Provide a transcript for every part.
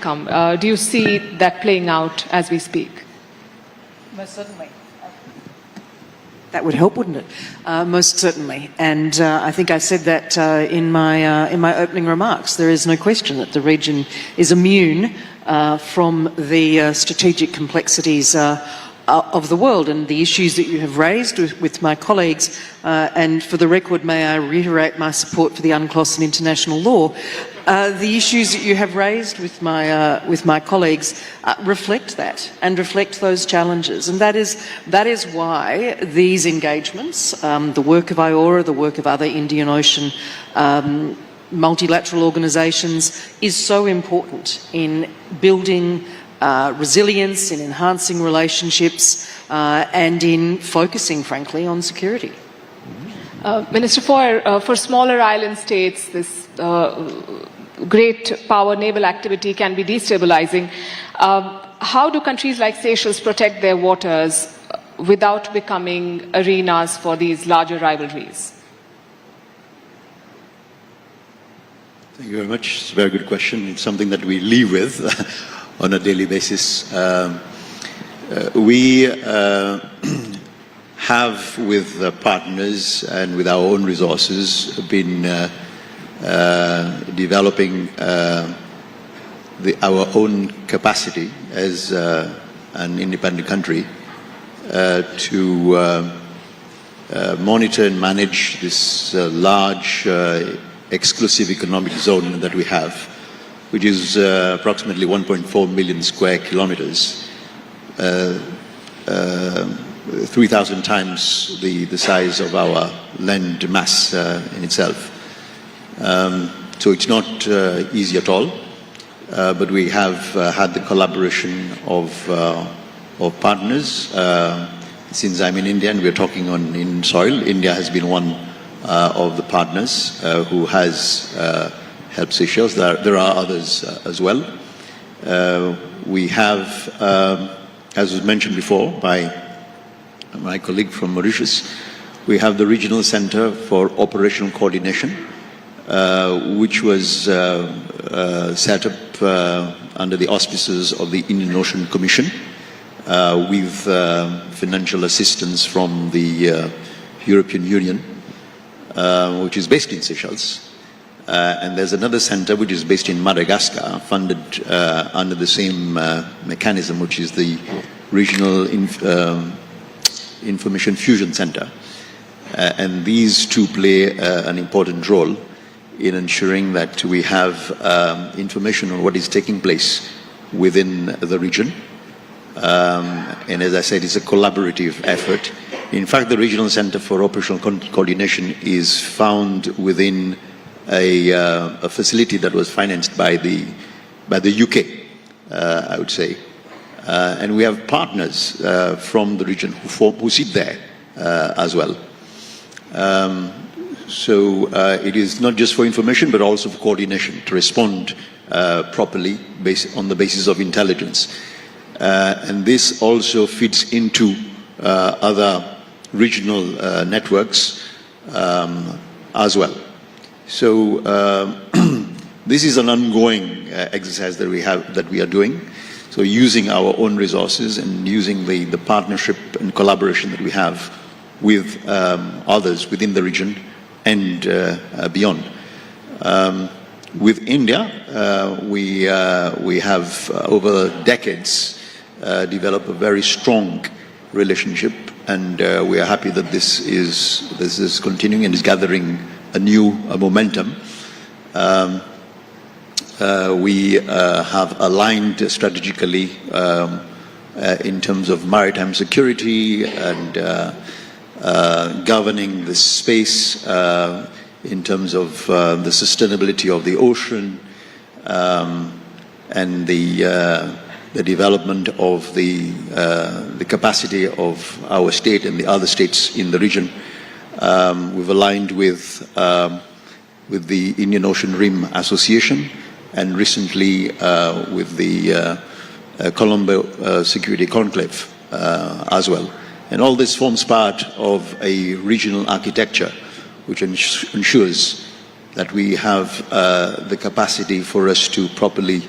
Do you see that playing out as we speak? Most certainly. That would help, wouldn't it? Most certainly. And I think I said that in my opening remarks. There is no question that the region is immune from the strategic complexities of the world and the issues that you have raised with my colleagues. And for the record, may I reiterate my support for the UNCLOS and international law. The issues that you have raised with my colleagues reflect that and reflect those challenges, and that is why these engagements, the work of IORA, the work of other Indian Ocean multilateral organisations, is so important in building resilience, in enhancing relationships, and in focusing, frankly, on security. Minister, for smaller island states, this great power naval activity can be destabilizing. How do countries like Seychelles protect their waters without becoming arenas for these larger rivalries? Thank you very much. It's a very good question. It's something that we live with on a daily basis. We have, with partners and with our own resources, been developing our own capacity as an independent country to monitor and manage this large exclusive economic zone that we have, which is approximately 1.4 million square kilometers, 3,000 times the size of our land mass in itself. So it's not easy at all, but we have had the collaboration of partners. Since I'm in India and we're talking in soil, India has been one of the partners who has helped Seychelles. There are others as well. We have, as was mentioned before by my colleague from Mauritius, we have the Regional Center for Operational Coordination, which was set up under the auspices of the Indian Ocean Commission with financial assistance from the European Union, which is based in Seychelles. And there's another center which is based in Madagascar, funded under the same mechanism, which is the Regional Information Fusion Center. And these two play an important role in ensuring that we have information on what is taking place within the region. And as I said, it's a collaborative effort. In fact, the Regional Center for Operational Coordination is found within a facility that was financed by the UK, I would say. And we have partners from the region who sit there as well. So it is not just for information, but also for coordination, to respond properly on the basis of intelligence. And this also fits into other regional networks as well. So this is an ongoing exercise that we are doing. So using our own resources and using the partnership and collaboration that we have with others within the region and beyond. With India, we have over decades developed a very strong relationship, and we are happy that this is continuing and is gathering a new momentum. We have aligned strategically in terms of maritime security and governing the space in terms of the sustainability of the ocean and the development of the capacity of our state and the other states in the region. We've aligned with the Indian Ocean Rim Association, and recently with the Colombo Security Conclave as well. And all this forms part of a regional architecture which ensures that we have the capacity for us to properly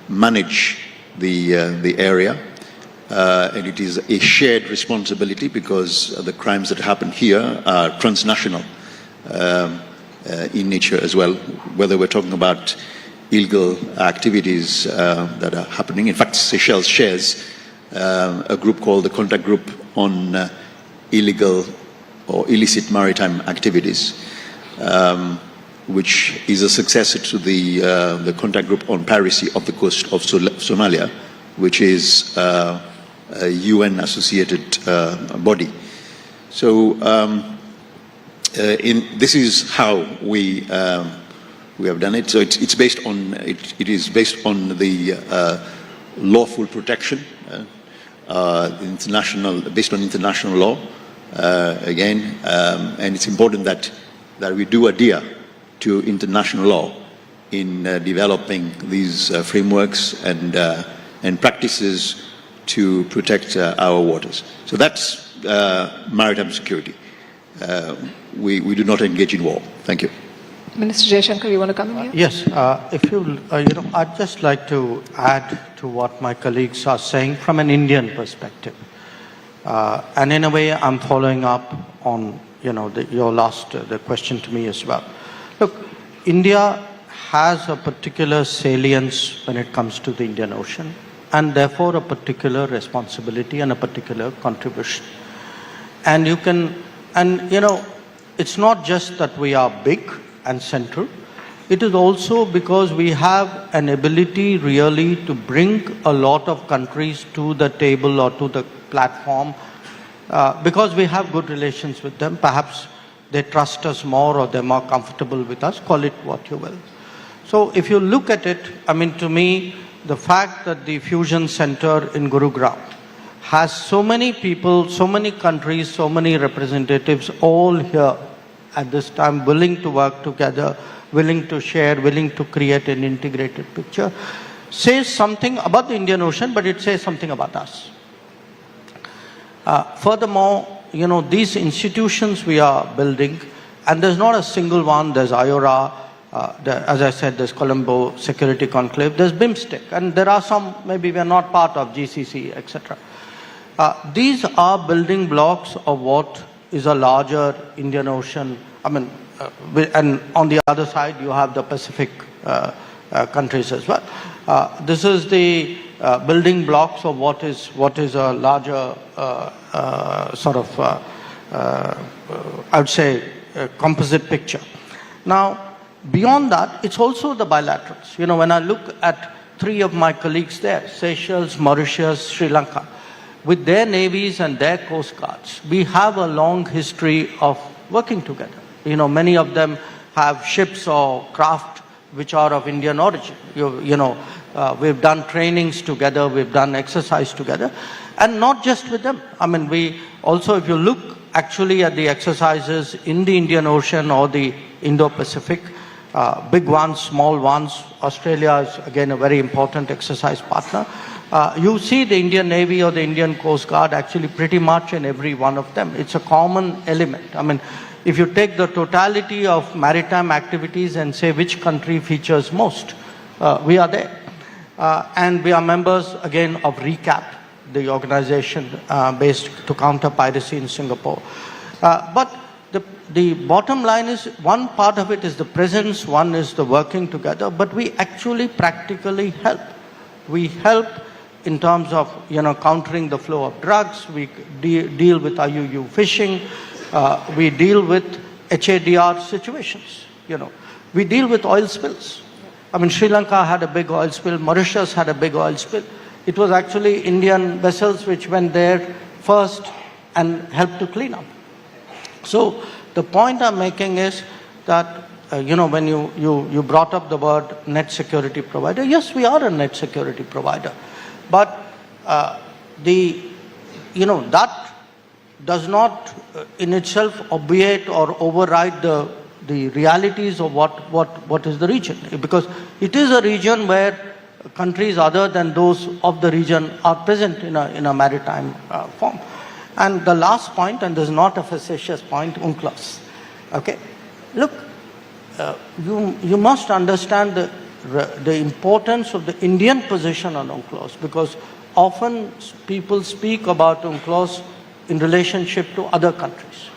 manage the area. And it is a shared responsibility because the crimes that happen here are transnational in nature as well, whether we're talking about illegal activities that are happening. In fact, Seychelles shares a group called the Contact Group on Illegal or Illicit Maritime Activities, which is a successor to the Contact Group on Piracy off the coast of Somalia, which is a UN-associated body. So this is how we have done it. So it's based on it is based on the lawful protection, based on international law again, and it's important that we do adhere to international law in developing these frameworks and practices to protect our waters. So that's maritime security. We do not engage in war. Thank you. Minister Jaishankar, you want to come in here? Yes, if you, I'd just like to add to what my colleagues are saying from an Indian perspective. And in a way, I'm following up on, the question to me as well. Look, India has a particular salience when it comes to the Indian Ocean, and therefore a particular responsibility and a particular contribution. And it's not just that we are big and central. It is also because we have an ability really to bring a lot of countries to the table or to the platform because we have good relations with them. Perhaps they trust us more or they're more comfortable with us, call it what you will. So if you look at it, to me, the fact that the Fusion Center in Gurugram has so many people, so many countries, so many representatives all here at this time willing to work together, willing to share, willing to create an integrated picture, says something about the Indian Ocean, but it says something about us. Furthermore, these institutions we are building, and there's not a single one, there's IORA, as I said, there's Colombo Security Conclave, there's BIMSTEC, and there are some, maybe we are not part of GCC, etc. These are building blocks of what is a larger Indian Ocean, and on the other side you have the Pacific countries as well. This is the building blocks of what is a larger I would say composite picture. Now, beyond that, it's also the bilaterals. When I look at three of my colleagues there, Seychelles, Mauritius, Sri Lanka, with their navies and their coast guards, we have a long history of working together. Many of them have ships or craft which are of Indian origin. We've done trainings together, we've done exercise together, and not just with them. We also, if you look actually at the exercises in the Indian Ocean or the Indo-Pacific, big ones, small ones, Australia is again a very important exercise partner. You see the Indian Navy or the Indian Coast Guard actually pretty much in every one of them. It's a common element. If you take the totality of maritime activities and say which country features most, we are there. And we are members again of RECAP, the organization based to counter piracy in Singapore. But the bottom line is, one part of it is the presence, one is the working together, but we actually practically help. We help in terms of countering the flow of drugs, we deal with IUU fishing, we deal with HADR situations, we deal with oil spills. Sri Lanka had a big oil spill, Mauritius had a big oil spill. It was actually Indian vessels which went there first and helped to clean up. So the point I'm making is that when you brought up the word net security provider, yes, we are a net security provider. But that does not in itself obviate or override the realities of what is the region. Because it is a region where countries other than those of the region are present in a maritime form. And the last point, and this is not a facetious point, UNCLOS. Okay, look, you must understand the importance of the Indian position on UNCLOS, because often people speak about UNCLOS in relationship to other countries.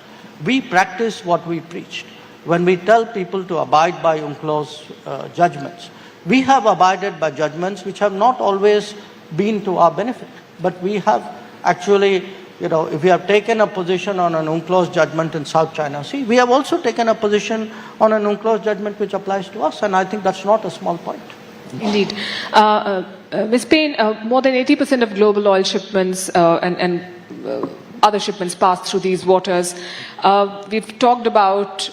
We practice what we preached. When we tell people to abide by UNCLOS judgments, we have abided by judgments which have not always been to our benefit, but we have actually, if we have taken a position on an UNCLOS judgment in South China Sea, we have also taken a position on an UNCLOS judgment which applies to us, and I think that's not a small point. Indeed. Ms. Payne, more than 80% of global oil shipments and other shipments pass through these waters. We've talked about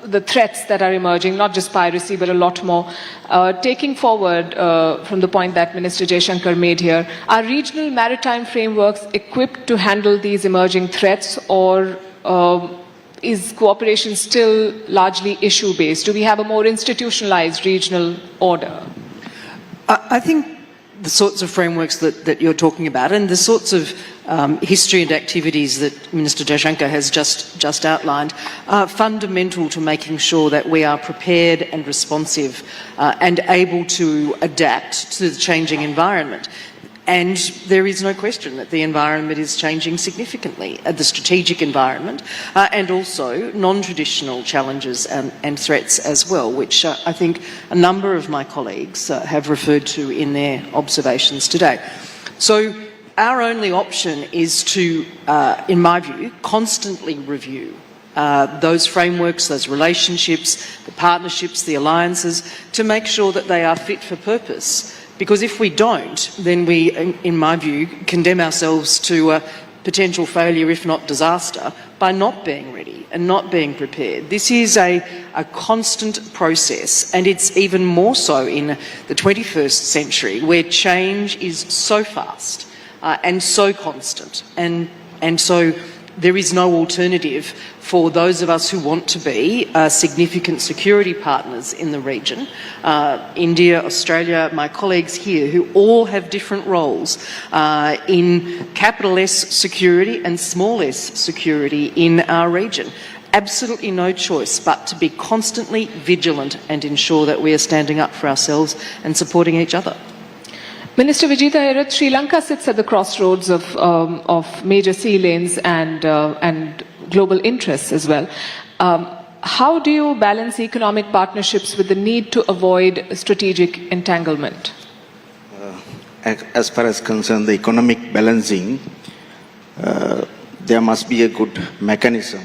the threats that are emerging, not just piracy, but a lot more. Taking forward from the point that Minister Jaishankar made here, are regional maritime frameworks equipped to handle these emerging threats, or is cooperation still largely issue-based? Do we have a more institutionalized regional order? I think the sorts of frameworks that you're talking about and the sorts of history and activities that Minister Jaishankar has just outlined are fundamental to making sure that we are prepared and responsive and able to adapt to the changing environment. And there is no question that the environment is changing significantly, the strategic environment, and also non-traditional challenges and threats as well, which I think a number of my colleagues have referred to in their observations today. So our only option is to, in my view, constantly review those frameworks, those relationships, the partnerships, the alliances, to make sure that they are fit for purpose. Because if we don't, then we, in my view, condemn ourselves to potential failure, if not disaster, by not being ready and not being prepared. This is a constant process, and it's even more so in the 21st century, where change is so fast and so constant. And so there is no alternative for those of us who want to be significant security partners in the region. India, Australia, my colleagues here, who all have different roles in capital S security and small s security in our region. Absolutely no choice but to be constantly vigilant and ensure that we are standing up for ourselves and supporting each other. Minister Vijitha Herath, Sri Lanka sits at the crossroads of major sea lanes and global interests as well. How do you balance economic partnerships with the need to avoid strategic entanglement? As far as concerned the economic balancing, there must be a good mechanism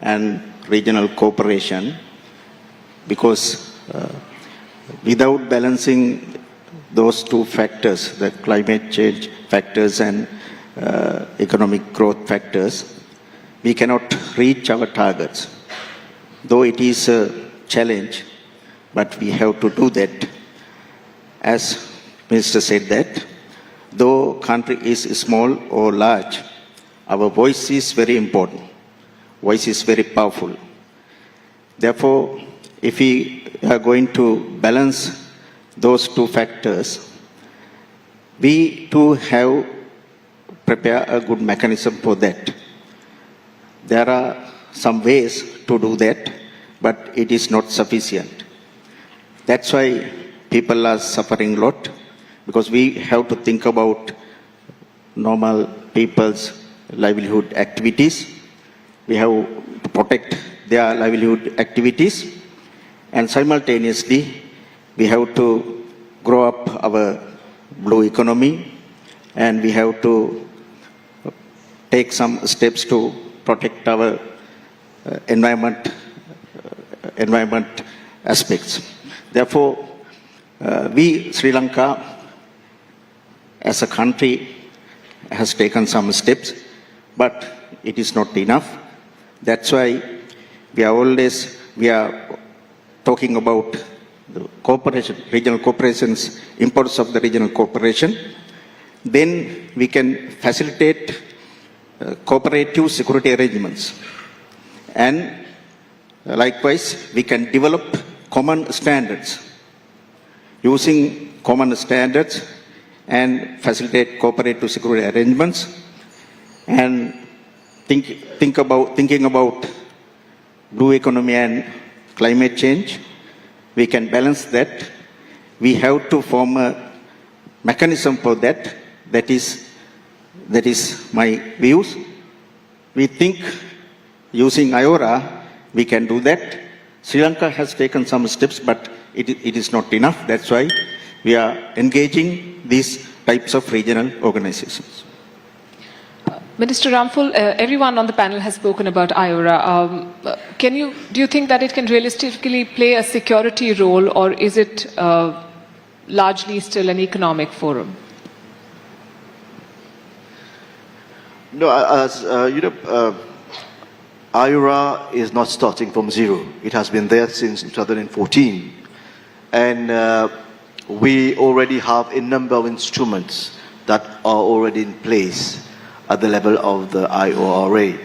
and regional cooperation, because without balancing those two factors, the climate change factors and economic growth factors, we cannot reach our targets. Though it is a challenge, but we have to do that. As Minister said that, though country is small or large, our voice is very important. Voice is very powerful. Therefore, if we are going to balance those two factors, we too have prepare a good mechanism for that. There are some ways to do that, but it is not sufficient. That's why people are suffering a lot, because we have to think about normal people's livelihood activities. We have to protect their livelihood activities, and simultaneously we have to grow up our blue economy, and we have to take some steps to protect our environment aspects. Therefore, we, Sri Lanka, as a country, has taken some steps, but it is not enough. That's why we are talking about the cooperation, regional cooperations, importance of the regional cooperation. Then we can facilitate cooperative security arrangements. And likewise, we can develop common standards. Using common standards and facilitate cooperative security arrangements, and thinking about blue economy and climate change, we can balance that, we have to form a mechanism for that. That is my views. We think using IORA, we can do that. Sri Lanka has taken some steps, but it is not enough. That's why we are engaging these types of regional organizations. Minister Ramphul, everyone on the panel has spoken about IORA. Do you think that it can realistically play a security role, or is it largely still an economic forum? No, as you know, IORA is not starting from zero. It has been there since 2014. And we already have a number of instruments that are already in place at the level of the IORA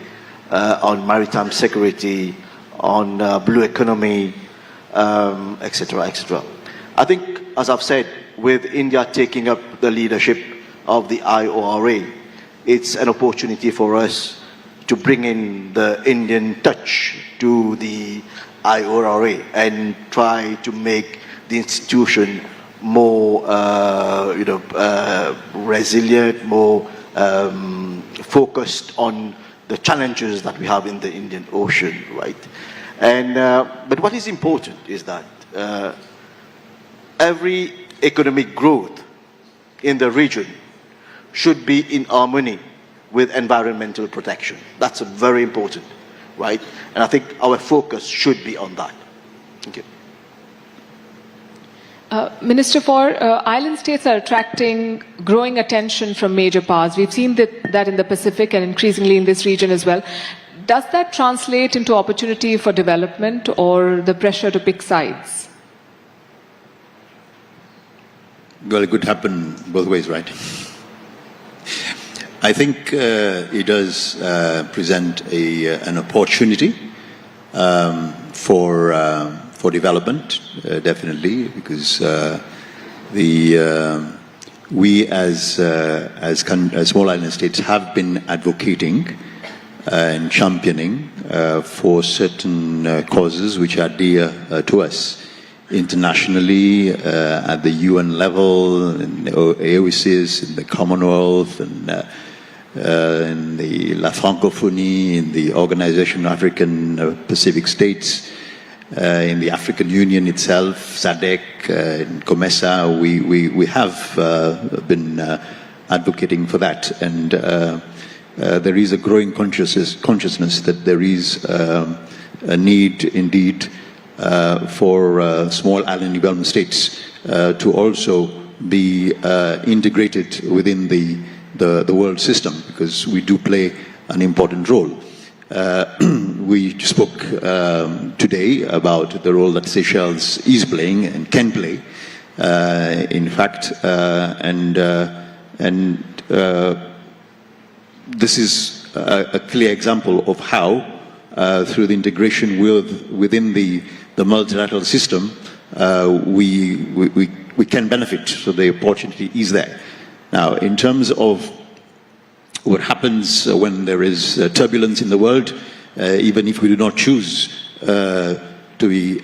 on maritime security, on blue economy, etc., etc. I think, as I've said, with India taking up the leadership of the IORA, it's an opportunity for us to bring in the Indian touch to the IORA and try to make the institution more, resilient, more focused on the challenges that we have in the Indian Ocean, right? And but what is important is that every economic growth in the region should be in harmony with environmental protection. That's very important, right? And I think our focus should be on that. Thank you. Minister, island states are attracting growing attention from major powers. We've seen that in the Pacific and increasingly in this region as well. Does that translate into opportunity for development or the pressure to pick sides? Well, it could happen both ways, right? I think it does present an opportunity for development, definitely, because we as small island states have been advocating and championing for certain causes which are dear to us internationally, at the UN level, in the AOCs, in the Commonwealth, and in the La Francophonie, in the Organization of African Pacific States, in the African Union itself, SADC, in COMESA, we have been advocating for that. And there is a growing consciousness that there is a need indeed for small island development states to also be integrated within the world system, because we do play an important role. We spoke today about the role that Seychelles is playing and can play, in fact, and this is a clear example of how, through the integration within the multilateral system, we can benefit. So the opportunity is there. Now, in terms of what happens when there is turbulence in the world, even if we do not choose to be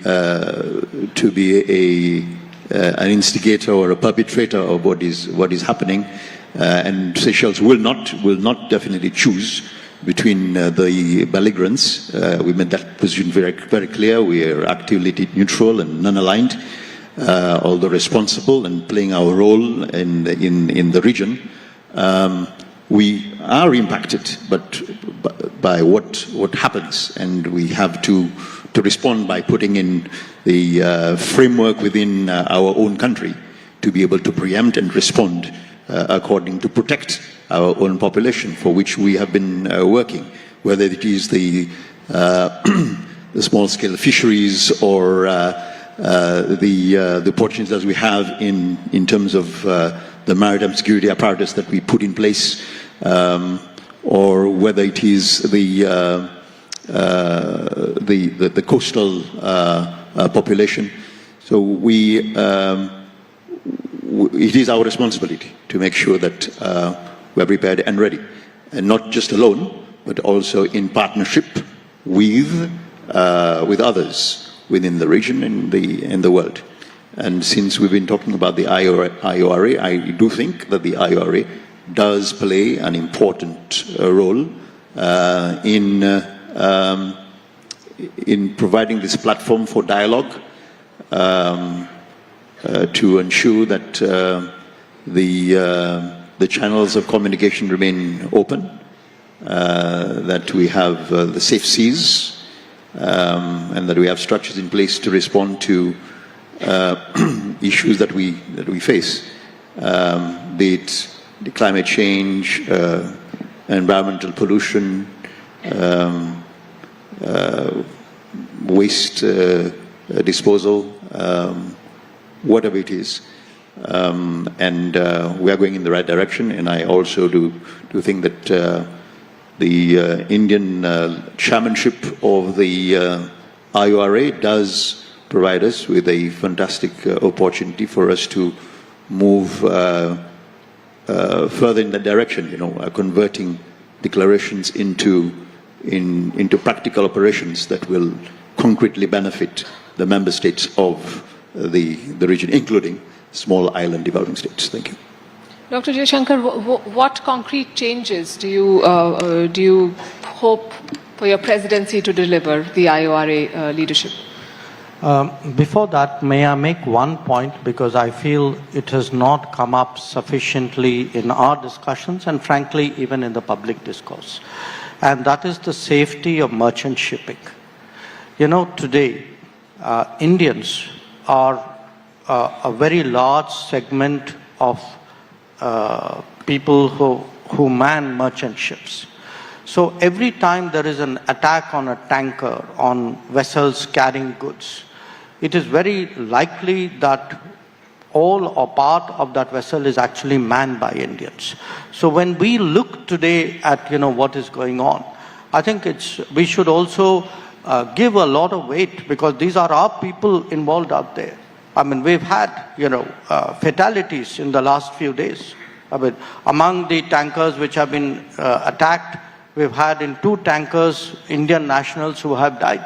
an instigator or a perpetrator of what is happening, and Seychelles will not definitely choose between the belligerents. We made that position very, very clear. We are actively neutral and non-aligned, although responsible and playing our role in the region. We are impacted, but by what happens, and we have to respond by putting in the framework within our own country to be able to preempt and respond according to protect our own population, for which we have been working, whether it is the small-scale fisheries or the opportunities that we have in terms of the maritime security apparatus that we put in place, or whether it is the coastal population. So it is our responsibility to make sure that we are prepared and ready, and not just alone, but also in partnership with others within the region and the world. And since we've been talking about the IORA, I do think that the IORA does play an important role in providing this platform for dialogue to ensure that the channels of communication remain open, that we have the safe seas, and that we have structures in place to respond to issues that we face, be it the climate change, environmental pollution, waste disposal, whatever it is. And we are going in the right direction. And I also do think that the Indian chairmanship of the IORA does provide us with a fantastic opportunity for us to move further in that direction, converting declarations into practical operations that will concretely benefit the member states of the region, including small island developing states. Thank you. Dr. Jaishankar, what concrete changes do you hope for your presidency to deliver the IORA leadership? Before that, may I make one point, because I feel it has not come up sufficiently in our discussions and frankly even in the public discourse, and that is the safety of merchant shipping. Today Indians are a very large segment of people who man merchant ships. So every time there is an attack on a tanker, on vessels carrying goods, it is very likely that all or part of that vessel is actually manned by Indians. So when we look today at what is going on, I think we should also give a lot of weight, because these are our people involved out there. I mean, we've had fatalities in the last few days. I mean, among the tankers which have been attacked, we've had in 2 tankers Indian nationals who have died.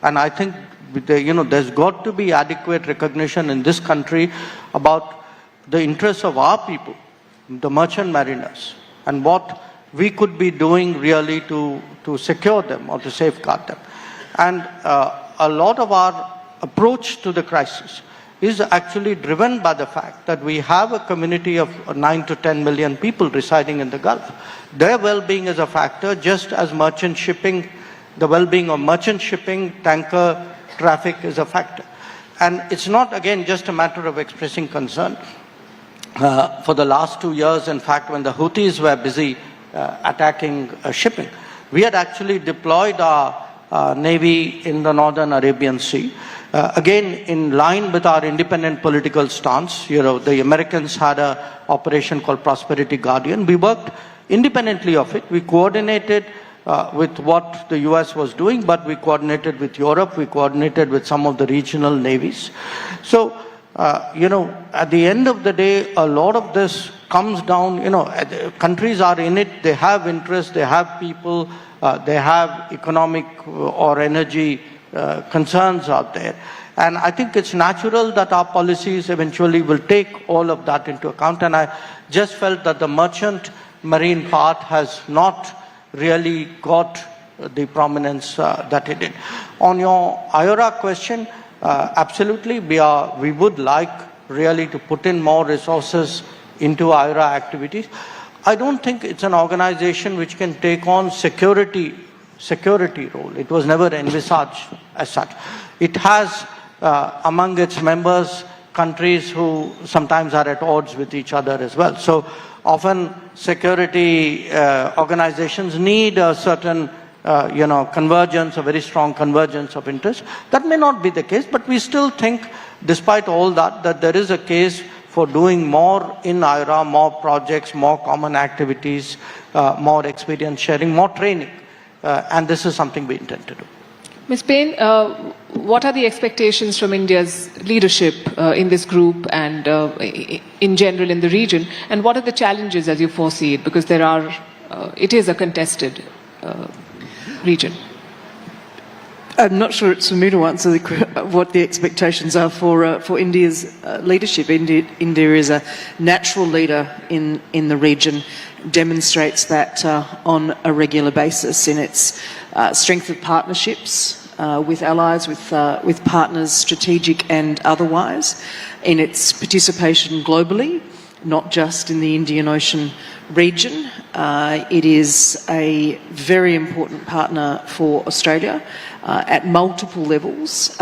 And I think there's got to be adequate recognition in this country about the interests of our people, the merchant mariners, and what we could be doing really to secure them or to safeguard them. And a lot of our approach to the crisis is actually driven by the fact that we have a community of 9 to 10 million people residing in the Gulf. Their well-being is a factor, just as merchant shipping, the well-being of merchant shipping, tanker traffic is a factor. And it's not, again, just a matter of expressing concern. For the last 2 years, in fact, when the Houthis were busy attacking shipping, we had actually deployed our Navy in the Northern Arabian Sea. Again, in line with our independent political stance, the Americans had an operation called Prosperity Guardian. We worked independently of it. We coordinated with what the US was doing, but we coordinated with Europe, we coordinated with some of the regional navies. So, at the end of the day, a lot of this comes down, countries are in it, they have interests, they have people, they have economic or energy concerns out there. And I think it's natural that our policies eventually will take all of that into account. And I just felt that the merchant marine part has not really got the prominence that it did. On your IORA question, absolutely, we would like really to put in more resources into IORA activities. I don't think it's an organization which can take on security role. It was never envisaged as such. It has among its members countries who sometimes are at odds with each other as well. So often security organizations need a certain convergence, a very strong convergence of interest. That may not be the case, but we still think, despite all that there is a case for doing more in IORA, more projects, more common activities, more experience sharing, more training. And this is something we intend to do. Ms. Payne, what are the expectations from India's leadership in this group and in general in the region? And what are the challenges as you foresee it? Because it is a contested region. I'm not sure it's for me to answer what the expectations are for India's leadership. India is a natural leader in the region, demonstrates that on a regular basis in its strength of partnerships with allies, with partners, strategic and otherwise, in its participation globally, not just in the Indian Ocean region. It is a very important partner for Australia at multiple levels.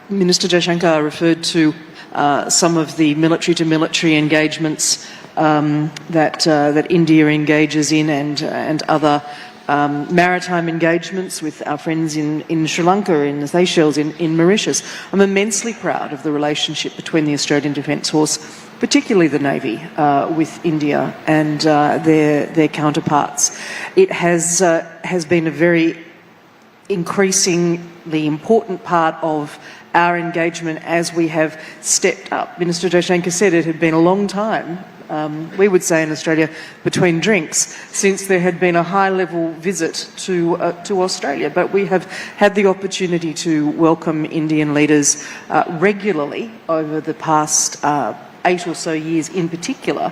Minister Jaishankar referred to some of the military-to-military engagements that India engages in, and other maritime engagements with our friends in Sri Lanka, in the Seychelles, in Mauritius. I'm immensely proud of the relationship between the Australian Defence Force, particularly the Navy, with India and their counterparts. It has been a very increasingly important part of our engagement as we have stepped up. Minister Jaishankar said it had been a long time, we would say in Australia, between drinks, since there had been a high-level visit to Australia. But we have had the opportunity to welcome Indian leaders regularly over the past 8 or so years in particular,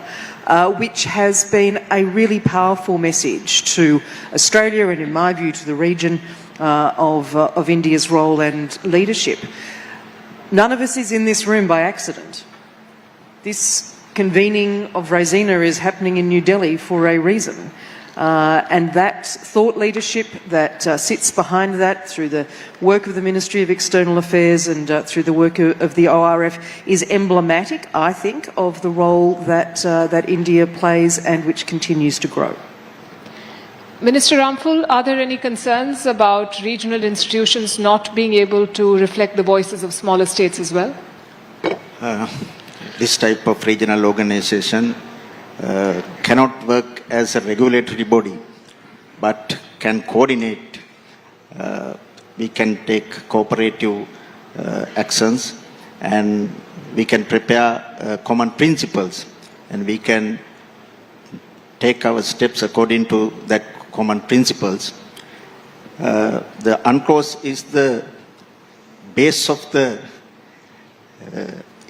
which has been a really powerful message to Australia and, in my view, to the region of India's role and leadership. None of us is in this room by accident. This convening of Raisina is happening in New Delhi for a reason. And that thought leadership that sits behind that through the work of the Ministry of External Affairs and through the work of the ORF is emblematic, I think, of the role that India plays and which continues to grow. Minister Ramphul, are there any concerns about regional institutions not being able to reflect the voices of smaller states as well? This type of regional organization cannot work as a regulatory body, but can coordinate. We can take cooperative actions, and we can prepare common principles, and we can take our steps according to that common principles. The UNCLOS is the base of the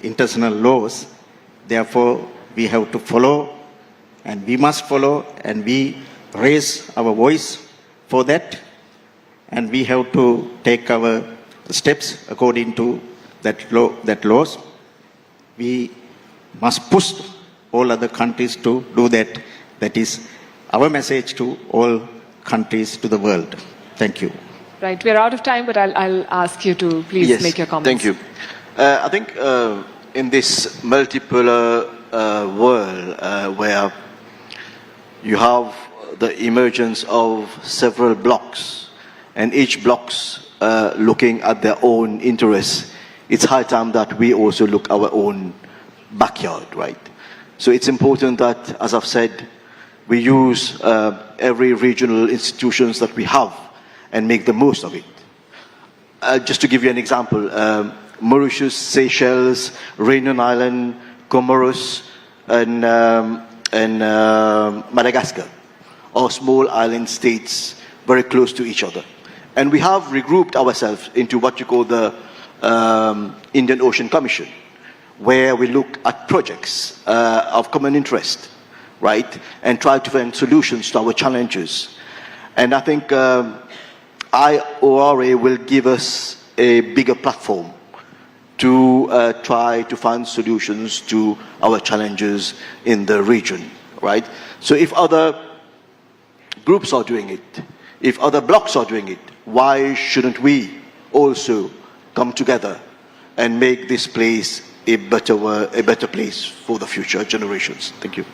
international laws. Therefore, we have to follow, and we must follow, and we raise our voice for that, and we have to take our steps according to that laws. We must push all other countries to do that. That is our message to all countries to the world. Thank you. Right, we're out of time, but I'll ask you to please make your comments. Thank you. I think in this multipolar world where you have the emergence of several blocks, and each block's looking at their own interests, it's high time that we also look our own backyard, right? So it's important that, as I've said, we use every regional institutions that we have and make the most of it. Just to give you an example, Mauritius, Seychelles, Réunion Island, Comoros, and Madagascar are small island states very close to each other. And we have regrouped ourselves into what you call the Indian Ocean Commission, where we look at projects of common interest, right, and try to find solutions to our challenges. And I think IORA will give us a bigger platform to try to find solutions to our challenges in the region, right? So if other groups are doing it, if other blocks are doing it, why shouldn't we also come together and make this place a better place for the future generations? Thank you.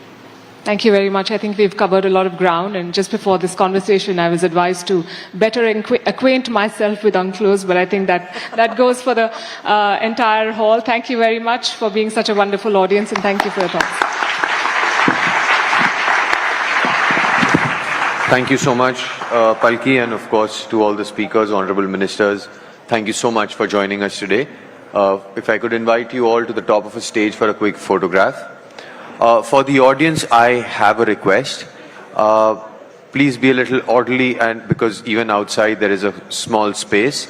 Thank you very much. I think we've covered a lot of ground, and just before this conversation I was advised to better acquaint myself with UNCLOS, but I think that goes for the entire hall. Thank you very much for being such a wonderful audience, and thank you for your thoughts. Thank you so much, Palki, and of course to all the speakers, honorable ministers. Thank you so much for joining us today. If I could invite you all to the top of a stage for a quick photograph. For the audience, I have a request. please be a little orderly, and because even outside there is a small space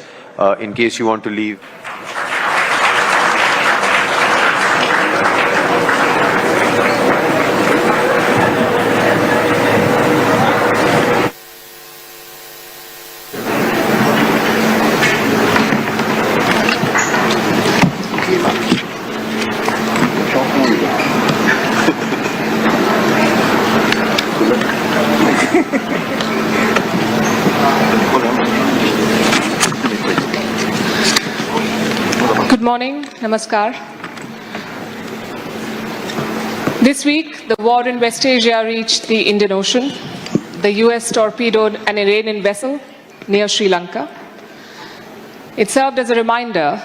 in case you want to leave. Good morning, namaskar. This week, the war in West Asia reached the Indian Ocean. The US torpedoed an Iranian vessel near Sri Lanka. It served as a reminder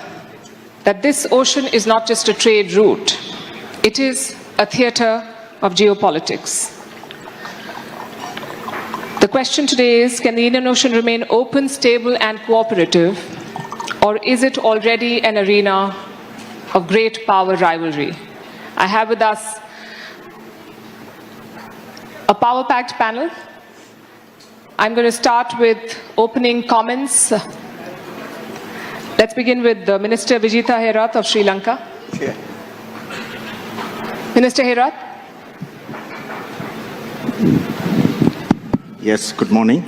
that this ocean is not just a trade route. It is a theater of geopolitics. The question today is, can the Indian Ocean remain open, stable and cooperative, or is it already an arena of great power rivalry? I have with us a power-packed panel. I'm going to start with opening comments. Let's begin with Minister Vijitha Herath of Sri Lanka. Yeah. Minister Herath. Yes, good morning.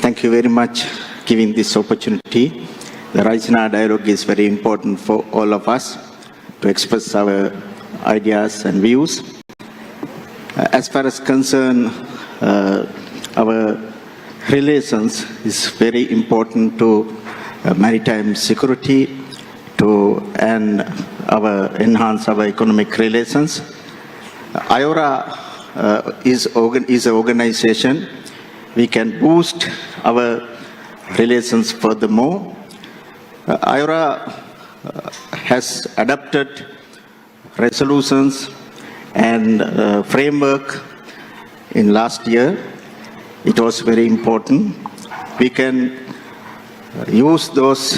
Thank you very much for giving this opportunity. The Raisina Dialogue is very important for all of us to express our ideas and views. As far as concern, our relations is very important to maritime security and enhance our economic relations. IORA is an organization. We can boost our relations furthermore. IORA has adopted resolutions and framework in last year. It was very important. We can use those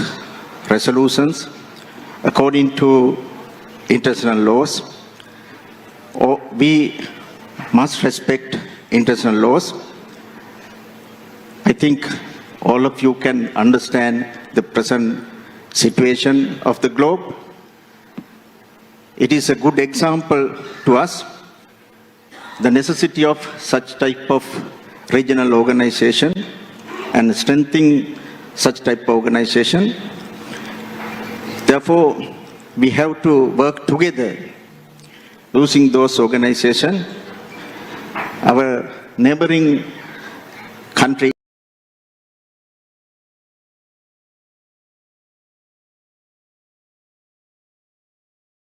resolutions according to international laws. We must respect international laws. I think all of you can understand the present situation of the globe. It is a good example to us, the necessity of such type of regional organization and strengthening such type of organization. Therefore, we have to work together using those organizations. Our neighboring country